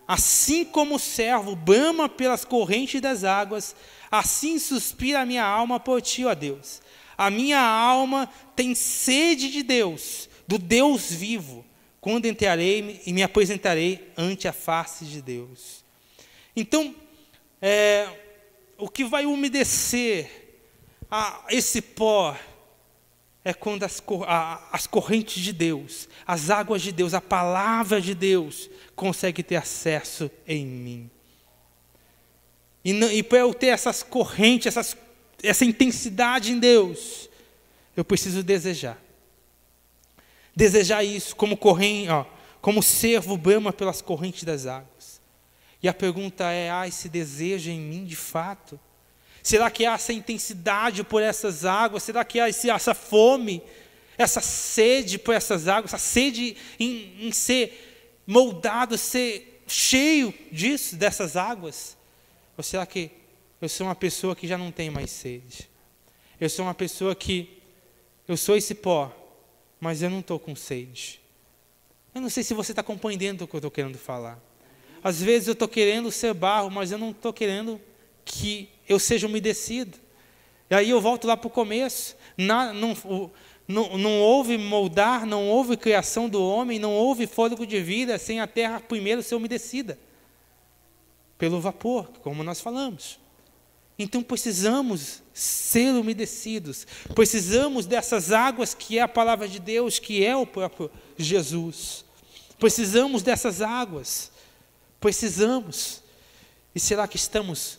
assim como o servo brama pelas correntes das águas, assim suspira a minha alma por ti, ó Deus. A minha alma tem sede de Deus, do Deus vivo, quando entrarei e me apresentarei ante a face de Deus. Então, o que vai umedecer esse pó é quando as correntes de Deus, as águas de Deus, a palavra de Deus consegue ter acesso em mim. E para eu ter essas correntes, essa intensidade em Deus, eu preciso desejar. Desejar isso como como o cervo brama pelas correntes das águas. E a pergunta é: há esse desejo em mim de fato? Será que há essa intensidade por essas águas? Será que há essa fome? essa sede por essas águas, essa sede em ser moldado, ser cheio disso, dessas águas? Ou será que eu sou uma pessoa que já não tem mais sede? Eu sou uma pessoa que, eu sou esse pó, mas eu não estou com sede. Eu não sei se você está compreendendo o que eu estou querendo falar. Às vezes eu estou querendo ser barro, mas eu não estou querendo que eu seja umedecido. E aí eu volto lá para o começo. Não houve moldar, não houve criação do homem, não houve fôlego de vida sem a terra primeiro ser umedecida pelo vapor, como nós falamos. Então precisamos ser umedecidos, precisamos dessas águas que é a palavra de Deus, que é o próprio Jesus. Precisamos dessas águas, precisamos. E será que estamos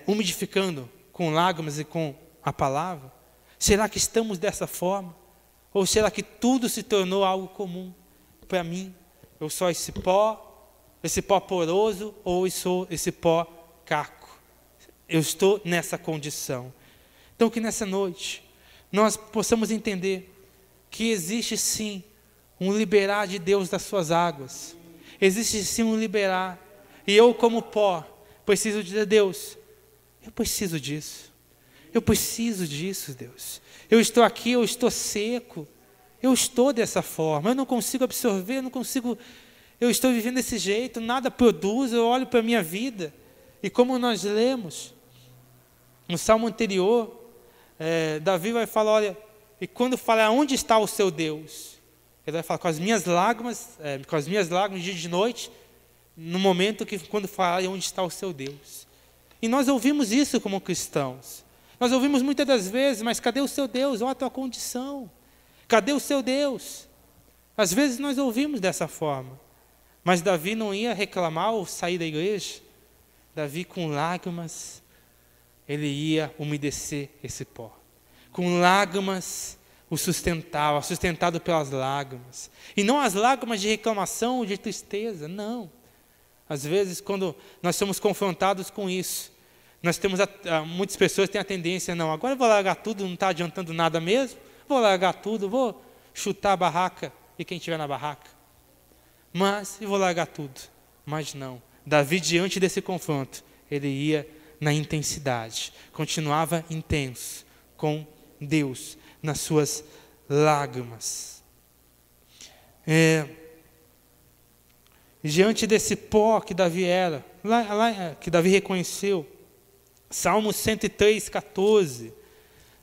umidificando com lágrimas e com a palavra? Será que estamos dessa forma? Ou será que tudo se tornou algo comum para mim? Eu sou esse pó poroso, ou eu sou esse pó caco? Eu estou nessa condição. Então que nessa noite nós possamos entender que existe sim um liberar de Deus das suas águas. Existe sim um liberar. E eu como pó preciso dizer: Deus, eu preciso disso. Eu preciso disso, Deus. Eu estou aqui, eu estou seco. Eu estou dessa forma. Eu não consigo absorver, eu estou vivendo desse jeito, nada produz. Eu olho para a minha vida. E como nós lemos no salmo anterior, Davi vai falar, olha, e quando fala onde está o seu Deus, ele vai falar com as minhas lágrimas dia e de noite, no momento que quando fala onde está o seu Deus. E nós ouvimos isso como cristãos. Nós ouvimos muitas das vezes, mas cadê o seu Deus? Olha a tua condição. Cadê o seu Deus? Às vezes nós ouvimos dessa forma. Mas Davi não ia reclamar ou sair da igreja. Davi com lágrimas, ele ia umedecer esse pó. Com lágrimas o sustentava, sustentado pelas lágrimas. E não as lágrimas de reclamação ou de tristeza, não. Às vezes, quando nós somos confrontados com isso, nós temos, muitas pessoas têm a tendência, não, agora eu vou largar tudo, não está adiantando nada mesmo, vou largar tudo, vou chutar a barraca e quem estiver na barraca. Mas, eu vou largar tudo. Mas não. Davi, diante desse confronto, ele ia na intensidade, continuava intenso com Deus, nas suas lágrimas. Diante desse pó que Davi era, que Davi reconheceu, Salmos 103, 14.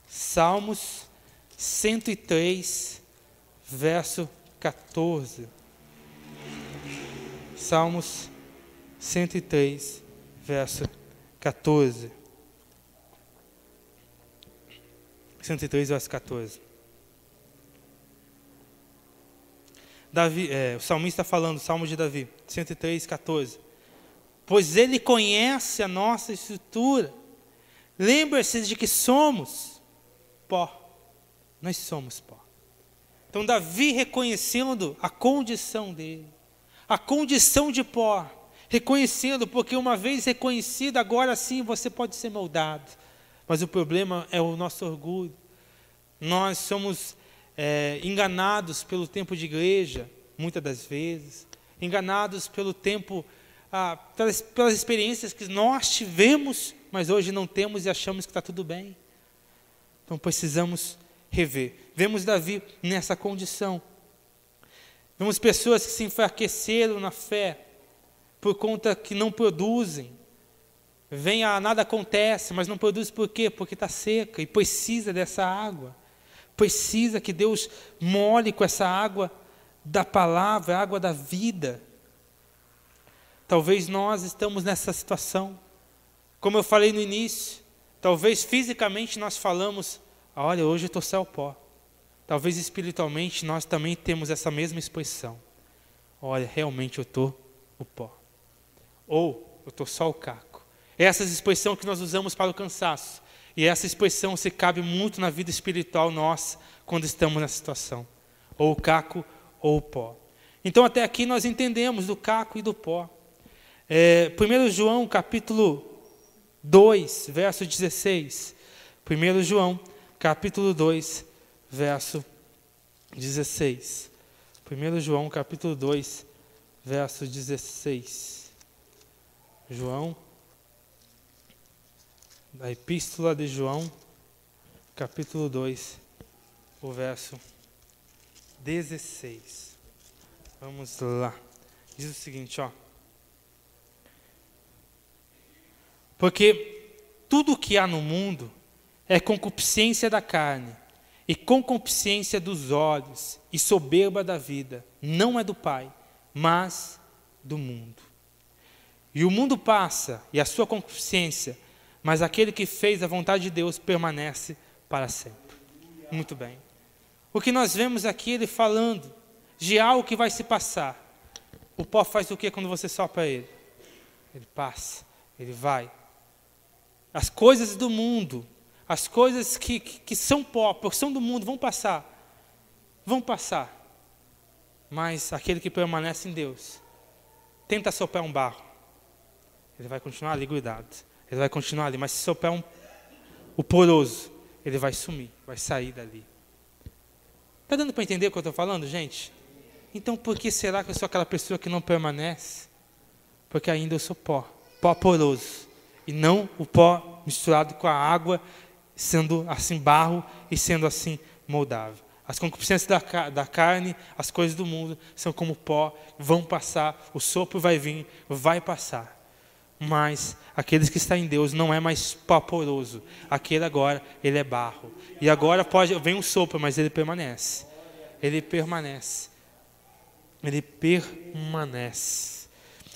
Salmos 103, verso 14. Salmos 103, verso 14. 103, verso 14. Davi, o salmista falando, Salmo de Davi, 103, 14. Pois ele conhece a nossa estrutura. Lembra-se de que somos pó. Nós somos pó. Então Davi reconhecendo a condição dele, a condição de pó, reconhecendo, porque uma vez reconhecido, agora sim você pode ser moldado. Mas o problema é o nosso orgulho. Nós somos enganados pelo tempo de igreja, muitas das vezes, enganados pelo tempo, pelas experiências que nós tivemos, mas hoje não temos e achamos que está tudo bem. Então precisamos rever. Vemos Davi nessa condição. Vemos pessoas que se enfraqueceram na fé, por conta que não produzem. Nada acontece, mas não produz por quê? Porque está seca e precisa dessa água. Precisa que Deus molhe com essa água da palavra, a água da vida. Talvez nós estamos nessa situação. Como eu falei no início, talvez fisicamente nós falamos, olha, hoje eu estou só o pó. Talvez espiritualmente nós também temos essa mesma expressão. Olha, realmente eu estou o pó. Ou eu estou só o caco. Essa expressão que nós usamos para o cansaço. E essa expressão se cabe muito na vida espiritual nossa, quando estamos nessa situação. Ou o caco ou o pó. Então até aqui nós entendemos do caco e do pó. 1 João capítulo 2, verso 16. 1 João capítulo 2, verso 16. 1 João capítulo 2, verso 16. João, da Epístola de João, capítulo 2, o verso 16. Vamos lá. Diz o seguinte, ó. Porque tudo o que há no mundo é concupiscência da carne, e concupiscência dos olhos, e soberba da vida, não é do Pai, mas do mundo. E o mundo passa, e a sua concupiscência, mas aquele que fez a vontade de Deus permanece para sempre. Muito bem. O que nós vemos aqui, ele falando de algo que vai se passar. O pó faz o que quando você sopra ele? Ele passa, ele vai. As coisas do mundo, as coisas que são pó, porção do mundo, vão passar. Vão passar. Mas aquele que permanece em Deus, tenta soprar um barro, ele vai continuar ali grudado. Ele vai continuar ali, mas se soprar o poroso, ele vai sumir, vai sair dali. Está dando para entender o que eu estou falando, gente? Então por que será que eu sou aquela pessoa que não permanece? Porque ainda eu sou pó poroso, e não o pó misturado com a água, sendo assim barro e sendo assim moldável. As concupiscências da carne, as coisas do mundo, são como pó, vão passar, o sopro vai vir, vai passar. Mas aqueles que estão em Deus não é mais pó poroso. Aquele agora, ele é barro. E agora vem um sopro, mas ele permanece. Ele permanece. Ele permanece.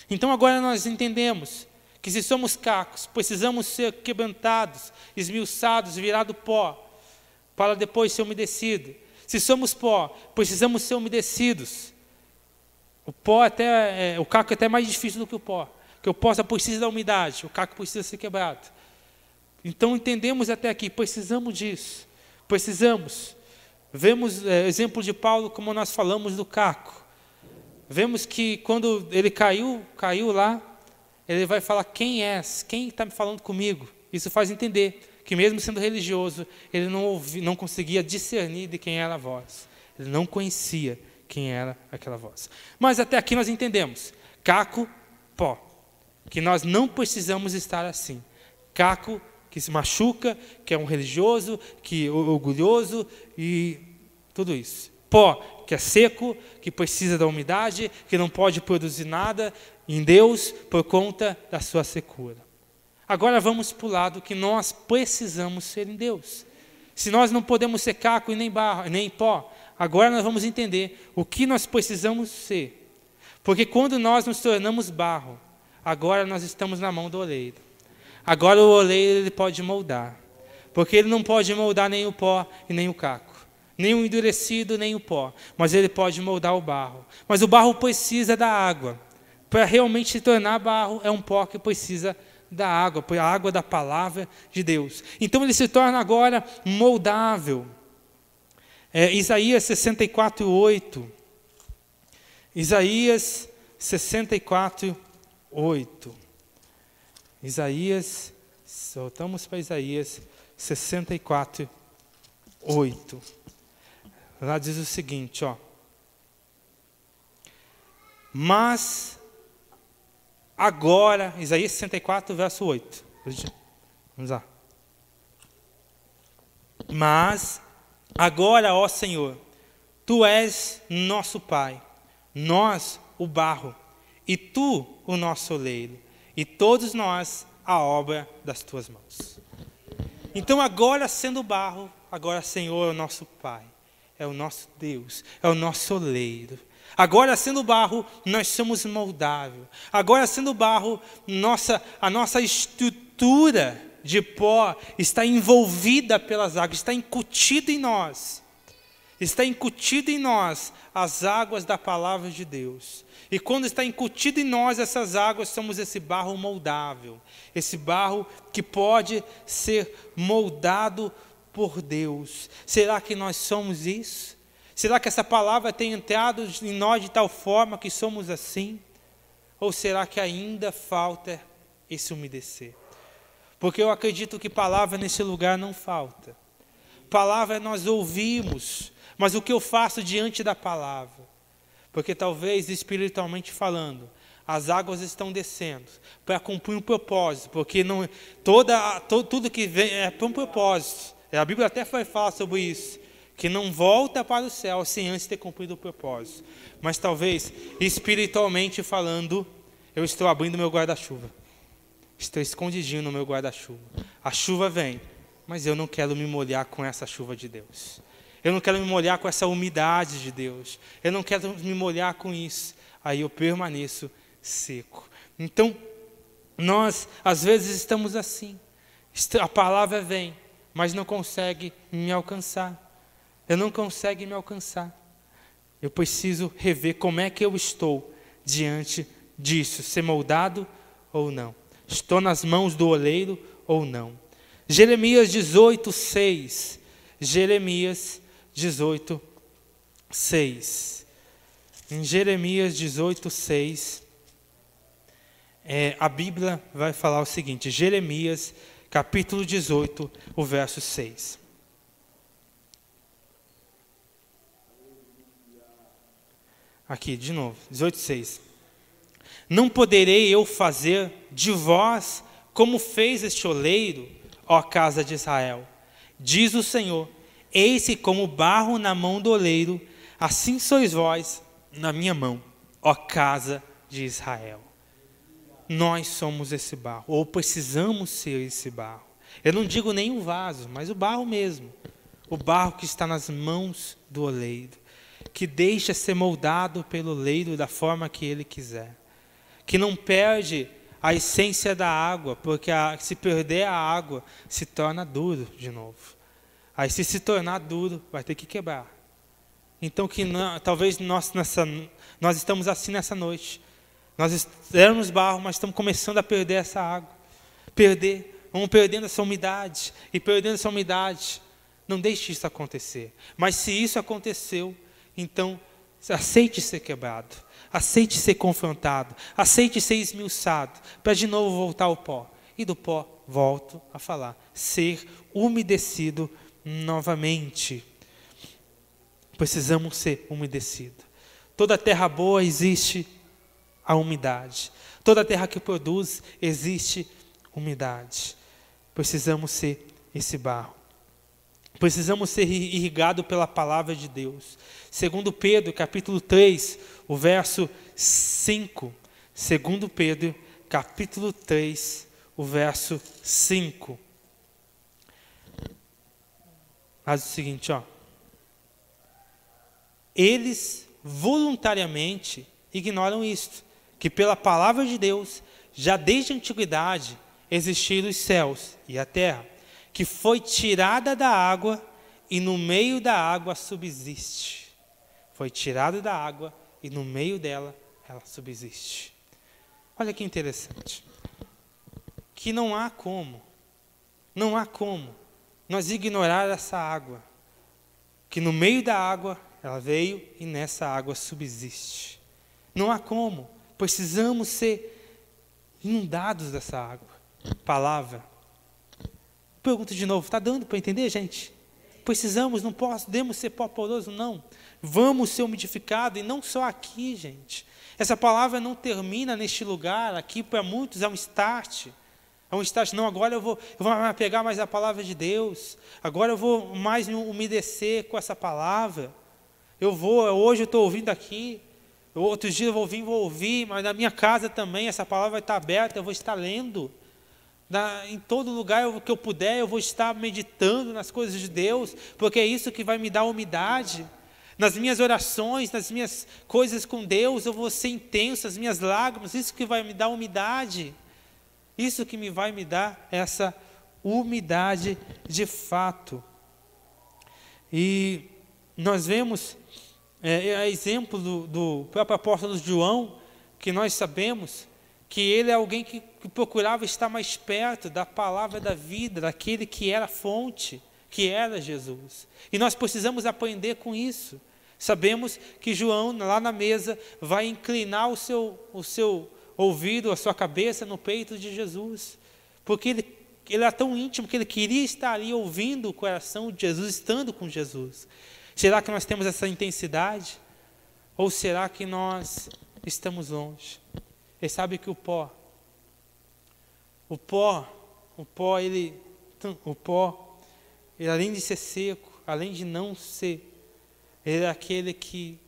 Então agora nós entendemos que se somos cacos, precisamos ser quebrantados, esmiuçados, virado pó, para depois ser umedecido. Se somos pó, precisamos ser umedecidos. O caco é até mais difícil do que o pó. Que o pó só precisa da umidade, o caco precisa ser quebrado. Então entendemos até aqui, precisamos disso. Precisamos. Vemos exemplo de Paulo, como nós falamos do caco. Vemos que quando ele caiu lá, ele vai falar, quem és? Quem está me falando comigo? Isso faz entender que mesmo sendo religioso, ele não conseguia discernir de quem era a voz. Ele não conhecia quem era aquela voz. Mas até aqui nós entendemos. Caco, pó. Que nós não precisamos estar assim. Caco que se machuca, que é um religioso, que é orgulhoso e tudo isso. Pó que é seco, que precisa da umidade, que não pode produzir nada em Deus por conta da sua secura. Agora vamos para o lado que nós precisamos ser em Deus. Se nós não podemos ser caco e nem barro, nem pó, agora nós vamos entender o que nós precisamos ser. Porque quando nós nos tornamos barro, agora nós estamos na mão do oleiro. Agora o oleiro ele pode moldar. Porque ele não pode moldar nem o pó e nem o caco. Nem o endurecido, nem o pó. Mas ele pode moldar o barro. Mas o barro precisa da água. Para realmente se tornar barro, é um pó que precisa da água. A água da palavra de Deus. Então ele se torna agora moldável. Isaías 64:8. Isaías 64:8. Voltamos para Isaías 64:8. Lá diz o seguinte, ó. Mas agora, Isaías 64, verso 8. Vamos lá. Mas agora, ó Senhor, Tu és nosso Pai, nós o barro, e Tu o nosso oleiro, e todos nós a obra das Tuas mãos. Então agora sendo barro, agora Senhor é o nosso Pai, é o nosso Deus, é o nosso oleiro. Agora sendo barro, nós somos moldáveis. Agora sendo barro, a nossa estrutura de pó está envolvida pelas águas, está incutida em nós. Está incutido em nós as águas da palavra de Deus. E quando está incutido em nós essas águas, somos esse barro moldável. Esse barro que pode ser moldado por Deus. Será que nós somos isso? Será que essa palavra tem entrado em nós de tal forma que somos assim? Ou será que ainda falta esse umedecer? Porque eu acredito que palavra nesse lugar não falta. palavra nós ouvimos, mas o que eu faço diante da palavra? Porque talvez, espiritualmente falando, as águas estão descendo para cumprir um propósito, porque não, tudo que vem é para um propósito. A Bíblia até vai falar sobre isso, que não volta para o céu sem antes ter cumprido o propósito. Mas talvez, espiritualmente falando, eu estou abrindo meu guarda-chuva. Estou escondidinho no meu guarda-chuva. A chuva vem, mas eu não quero me molhar com essa chuva de Deus. Eu não quero me molhar com essa umidade de Deus. Eu não quero me molhar com isso. Aí eu permaneço seco. Então, nós às vezes estamos assim. A palavra vem, mas não consegue me alcançar. Eu não consigo me alcançar. Eu preciso rever como é que eu estou diante disso, ser moldado ou não. Estou nas mãos do oleiro ou não. Jeremias 18:6. Jeremias 18:6. Em Jeremias 18:6, a Bíblia vai falar o seguinte, Jeremias, capítulo 18, o verso 6. Aqui, de novo, 18:6. Não poderei eu fazer de vós como fez este oleiro, ó casa de Israel? Diz o Senhor, eis que como barro na mão do oleiro, assim sois vós na minha mão, ó casa de Israel. Nós somos esse barro, ou precisamos ser esse barro. Eu não digo nem o vaso, mas o barro mesmo. O barro que está nas mãos do oleiro, que deixa ser moldado pelo oleiro da forma que ele quiser. Que não perde a essência da água, porque se perder a água, se torna duro de novo. Aí se tornar duro, vai ter que quebrar. Então talvez nós estamos assim nessa noite. Nós éramos barro, mas estamos começando a perder essa água. Vamos perdendo essa umidade. E perdendo essa umidade, não deixe isso acontecer. Mas se isso aconteceu, então aceite ser quebrado. Aceite ser confrontado. Aceite ser esmiuçado. Para de novo voltar ao pó. E do pó, volto a falar. Ser umedecido novamente. Precisamos ser umedecidos. Toda terra boa existe a umidade. Toda terra que produz existe umidade. Precisamos ser esse barro. Precisamos ser irrigados pela palavra de Deus. Segundo Pedro, capítulo 3, o verso 5. Segundo Pedro, capítulo 3, o verso 5. Faz o seguinte, ó. Eles voluntariamente ignoram isto, que pela palavra de Deus, já desde a antiguidade, existiram os céus e a terra, que foi tirada da água e no meio da água subsiste. Foi tirada da água e no meio dela ela subsiste. Olha que interessante. Que não há como nós ignorar essa água. Que no meio da água ela veio e nessa água subsiste. Não há como. Precisamos ser inundados dessa água. Palavra. Pergunto de novo, está dando para entender, gente? Precisamos, não podemos ser pó poroso, não. Vamos ser umidificados, e não só aqui, gente. Essa palavra não termina neste lugar, aqui para muitos é um start. É um start, não, agora eu vou pegar mais a palavra de Deus. Agora eu vou mais me umedecer com essa palavra. Hoje eu estou ouvindo aqui. Outros dias eu vou ouvir, mas na minha casa também essa palavra vai estar aberta, eu vou estar lendo. Em todo lugar que eu puder, eu vou estar meditando nas coisas de Deus, porque é isso que vai me dar umidade. Nas minhas orações, nas minhas coisas com Deus, eu vou ser intenso, as minhas lágrimas, isso que vai me dar umidade. Isso que vai me dar essa umidade de fato. E nós vemos, exemplo do próprio apóstolo João, que nós sabemos que ele é alguém que procurava estar mais perto da palavra da vida, daquele que era a fonte, que era Jesus. E nós precisamos aprender com isso. Sabemos que João, lá na mesa, vai inclinar o seu ouvido, a sua cabeça no peito de Jesus, porque ele ele era tão íntimo que ele queria estar ali ouvindo o coração de Jesus, estando com Jesus. Será que nós temos essa intensidade? Ou será que nós estamos longe? Ele sabe que o pó, ele além de ser seco, além de não ser, ele é aquele que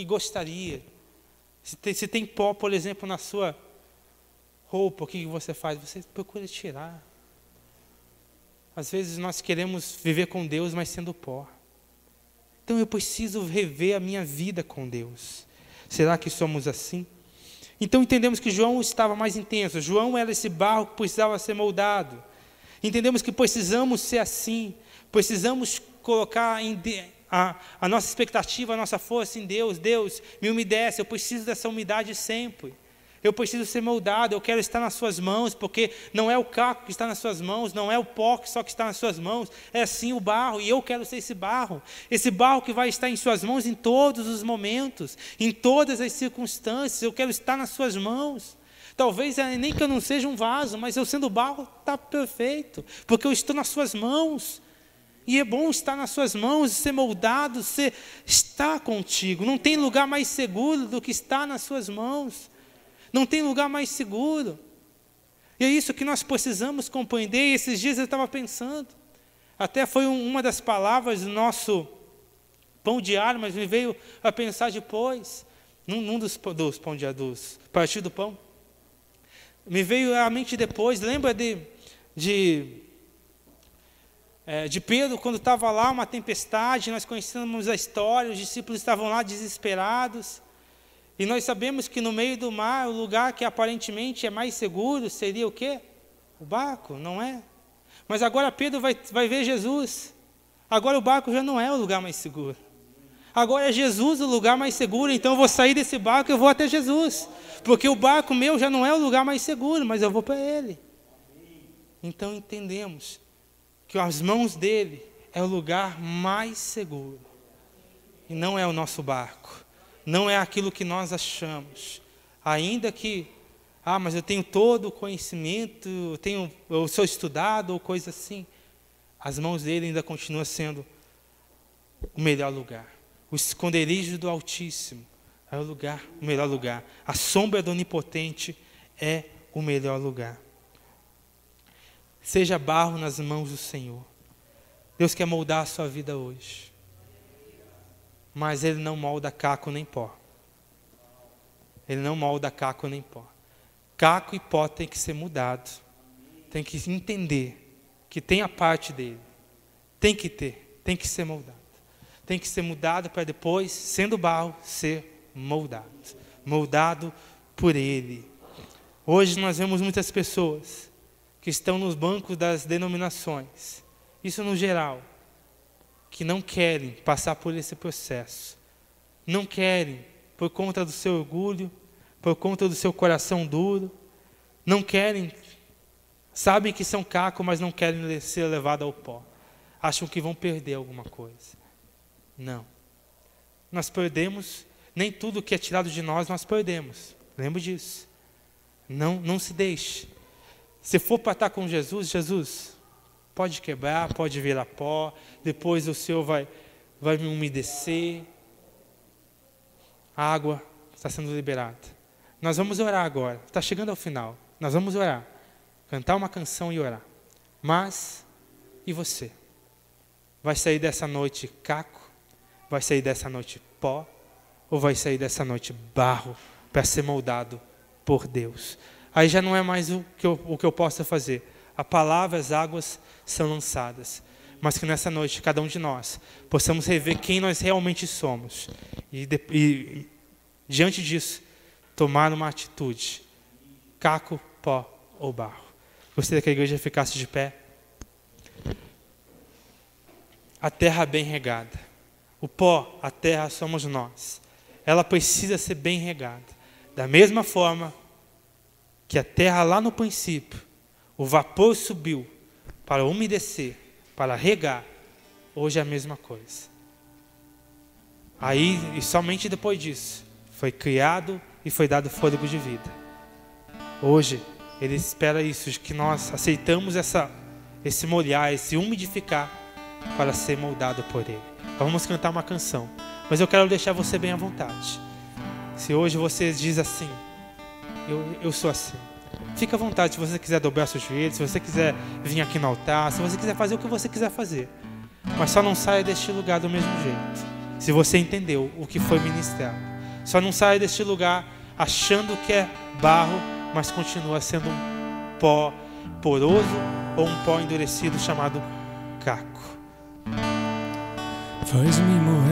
gostaria. Se tem pó, por exemplo, na sua roupa, o que você faz? Você procura tirar. Às vezes nós queremos viver com Deus, mas sendo pó. Então eu preciso rever a minha vida com Deus. Será que somos assim? Então entendemos que João estava mais intenso. João era esse barro que precisava ser moldado. Entendemos que precisamos ser assim. Precisamos colocar a nossa expectativa, a nossa força em Deus. Deus, me umedece, eu preciso dessa umidade sempre. Eu preciso ser moldado, eu quero estar nas suas mãos, porque não é o caco que está nas suas mãos, não é o pó que só que está nas suas mãos, é sim o barro, e eu quero ser esse barro que vai estar em suas mãos em todos os momentos, em todas as circunstâncias, eu quero estar nas suas mãos. Talvez nem que eu não seja um vaso, mas eu sendo barro, está perfeito, porque eu estou nas suas mãos. E é bom estar nas suas mãos, ser moldado, estar contigo. Não tem lugar mais seguro do que estar nas suas mãos. Não tem lugar mais seguro. E é isso que nós precisamos compreender. E esses dias eu estava pensando. Até foi uma das palavras do nosso pão diário, mas me veio a pensar depois. Num dos pão diários, partir do pão. Me veio à mente depois. Lembra de Pedro, quando estava lá, uma tempestade, nós conhecemos a história, os discípulos estavam lá desesperados. E nós sabemos que no meio do mar, o lugar que aparentemente é mais seguro seria o quê? O barco, não é? Mas agora Pedro vai ver Jesus. Agora o barco já não é o lugar mais seguro. Agora é Jesus o lugar mais seguro, então eu vou sair desse barco e eu vou até Jesus. Porque o barco meu já não é o lugar mais seguro, mas eu vou para Ele. Então entendemos que as mãos dele é o lugar mais seguro. E não é o nosso barco. Não é aquilo que nós achamos. Ainda que, mas eu tenho todo o conhecimento, eu sou estudado ou coisa assim. As mãos dele ainda continuam sendo o melhor lugar. O esconderijo do Altíssimo é o melhor lugar. A sombra do Onipotente é o melhor lugar. Seja barro nas mãos do Senhor. Deus quer moldar a sua vida hoje. Mas Ele não molda caco nem pó. Ele não molda caco nem pó. Caco e pó tem que ser mudado. Tem que entender que tem a parte dele. Tem que ser moldado. Tem que ser mudado para depois, sendo barro, ser moldado. Moldado por Ele. Hoje nós vemos muitas pessoas que estão nos bancos das denominações, isso no geral, que não querem passar por esse processo, não querem, por conta do seu orgulho, por conta do seu coração duro, não querem, sabem que são caco, mas não querem ser levados ao pó, acham que vão perder alguma coisa. Não, nós perdemos, nem tudo que é tirado de nós perdemos, lembre disso, não se deixe. Se for para estar com Jesus, pode quebrar, pode virar pó, depois o Senhor vai me umedecer. A água está sendo liberada. Nós vamos orar agora, está chegando ao final. Nós vamos orar, cantar uma canção e orar. Mas, e você? Vai sair dessa noite caco? Vai sair dessa noite pó? Ou vai sair dessa noite barro para ser moldado por Deus? Aí já não é mais o que eu possa fazer. A palavra, as águas são lançadas. Mas que nessa noite, cada um de nós, possamos rever quem nós realmente somos. E diante disso, tomar uma atitude. Caco, pó ou barro. Gostaria que a igreja ficasse de pé. A terra bem regada. O pó, a terra somos nós. Ela precisa ser bem regada. Da mesma forma que a terra lá no princípio, o vapor subiu para umedecer, para regar, hoje é a mesma coisa. Aí, e somente depois disso, foi criado e foi dado fôlego de vida. Hoje, Ele espera isso, que nós aceitamos esse molhar, esse umidificar para ser moldado por Ele. Então vamos cantar uma canção, mas eu quero deixar você bem à vontade. Se hoje você diz assim, eu sou assim, fica à vontade. Se você quiser dobrar seus joelhos, se você quiser vir aqui no altar, se você quiser fazer o que você quiser fazer, mas só não saia deste lugar do mesmo jeito. Se você entendeu o que foi ministrado, só não saia deste lugar achando que é barro, mas continua sendo um pó poroso ou um pó endurecido chamado caco. Faz-me morrer.